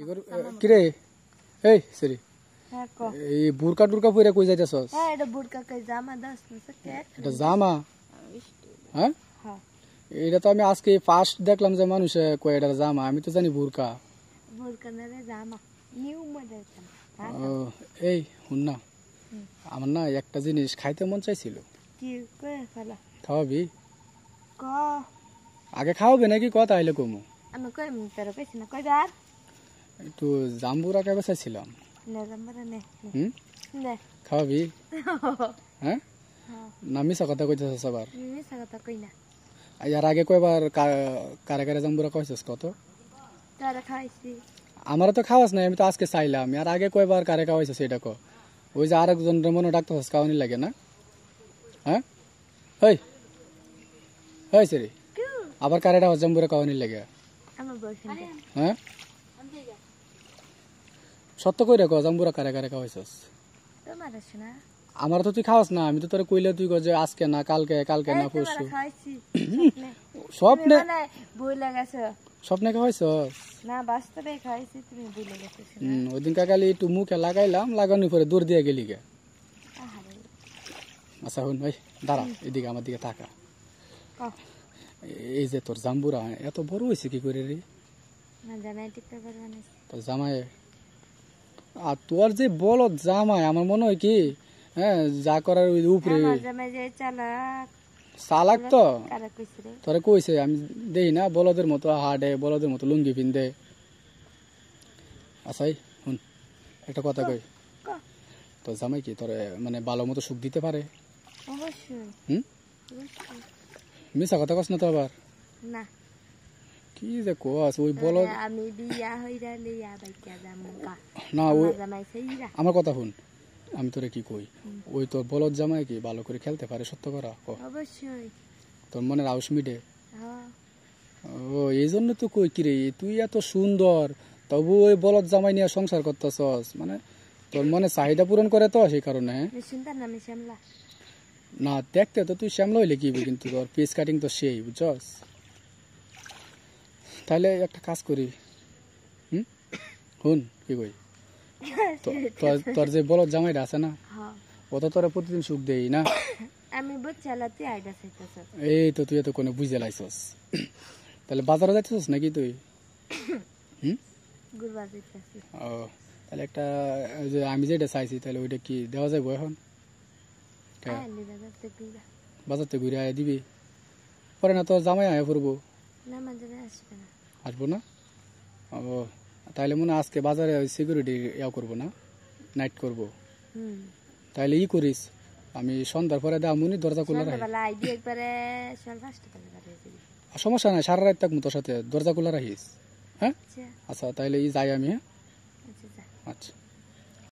কি কর কি রে এই সরি হ্যাঁ কো এই বুরকা টুরকা পরে কই যাইতাছস হ্যাঁ এটা বুরকা কই জামা দাস না কে এটা জামা হ্যাঁ হ্যাঁ এটা তো আমি আজকে ফার্স্ট দেখলাম যে মানুষ কয় এটা জামা আমি তো জানি বুরকা বুরকা না রে জামা নিউ মডেল ও এই শুন না আমার না একটা জিনিস খাইতে মন চাইছিল কি কই ফেলা খাওয়াবি ক আগে খাওয়াবে নাকি কথা আইলে কমু আমি কই তোর কইছি না কই যার একটু জাম্বুরা কেবে চাইছিলাম নে জাম্বুরা নে হুম নে খাওয়াবি হ্যাঁ না মিছা কথা কইতেছ সবার মিছা কথা কই না ইয়ার আগে কয়বার কারে কারে জাম্বুরা কইছস কত তারা খাইছি আমার তো খাওয়াস নাই আমি তো আজকে চাইলাম আর আগে কয়বার কারে খাওয়াইছস এটা কো ওই যে আরেকজনের মনে ডাক্তার খাওয়ানি লাগে না হ্যাঁ হই হই সরি আবার কারেটা জাম্বুরা খাওয়ানি লাগে আমার বয়ফ্রেন্ড হ্যাঁ সত্য কইরা কো জাম্বুরা কারে কারে খাওয়াইছস তোমার আছে না আমার তো তুই খাওয়াস না আমি তো তোরে কইলে তুই কো যে আজকে না কালকে কালকে না পরশু খাইছি স্বপ্নে মানে বই লাগাছে স্বপ্নে খাওয়াইছস না বাস্তবে খাইছি তুমি বই লাগাছে ওই দিন কাকালি একটু মুখে লাগাইলাম লাগানোর পরে দূর দিয়ে গেলি গে আচ্ছা শুন ভাই দাঁড়া এদিকে আমার দিকে থাকা এই যে তোর জাম্বুরা এত বড় হয়েছে কি করে রে না জামাই টিকতে পারবে না তোর জামাই আর তোর যে বলদ জামাই আমার মনে হয় কি হ্যাঁ যা করার ওই উপরে আমার জামাই যে চালাক চালাক তো কারা কইছে রে তোরে কইছে আমি দেই না বলদের মতো হাডে বলদের মতো লুঙ্গি পিন্দে আচ্ছা শুন একটা কথা কই তোর জামাই কি তোরে মানে ভালো মতো সুখ দিতে পারে অবশ্যই হুম মিছা কথা কস না তো আবার না কি যে কস ওই বলদ আমি বিয়া হইরা লইয়া বাইকা যামু কা না ওই জামাই সেইরা আমার কথা শুন আমি তোরে কি কই ওই তোর বলদ জামাই কি ভালো করে খেলতে পারে সত্য করা অবশ্যই তোর মনের আউস মিটে হ্যাঁ ও এই জন্য তো কই কিরে তুই এত সুন্দর তবু ওই বলদ জামাই নিয়ে সংসার করতেছস মানে তোর মনে চাহিদা পূরণ করে তো সেই কারণে সুন্দর নামে শ্যামলা না দেখতে তো তুই শ্যামলা হইলে কি কিন্তু তোর পিস কাটিং তো সেই বুঝছস তাহলে একটা কাজ করি শুন কি কই তোর যে বলদ জামাইটা আছে না ও তো তোরা প্রতিদিন সুখ দেই না আমি বুঝছালাতে আইডা চাইতাছ এই তো তুই তো কোনো বুঝে লাইছস তাহলে বাজারে যাচ্ছিস নাকি তুই গুরবা যাইতাছি ও তাহলে একটা যে আমি যেটা চাইছি তাহলে ওইটা কি দেওয়া যাবে এখন বাজার থেকে ঘুরে আয় দিবি পরে না তোর জামাই আয় পড়বো না মাঝে আসবে না আসবো না ও তাহলে মনে আজকে বাজারে সিকিউরিটি ইয়া করবো না নাইট করবো তাহলে ই করিস আমি সন্ধ্যার পরে দামুনি দরজা খোলা রাখি সমস্যা নাই সারা রাত থাকবো তোর সাথে দরজা খোলা রাখিস হ্যাঁ আচ্ছা তাহলে ই যাই আমি হ্যাঁ আচ্ছা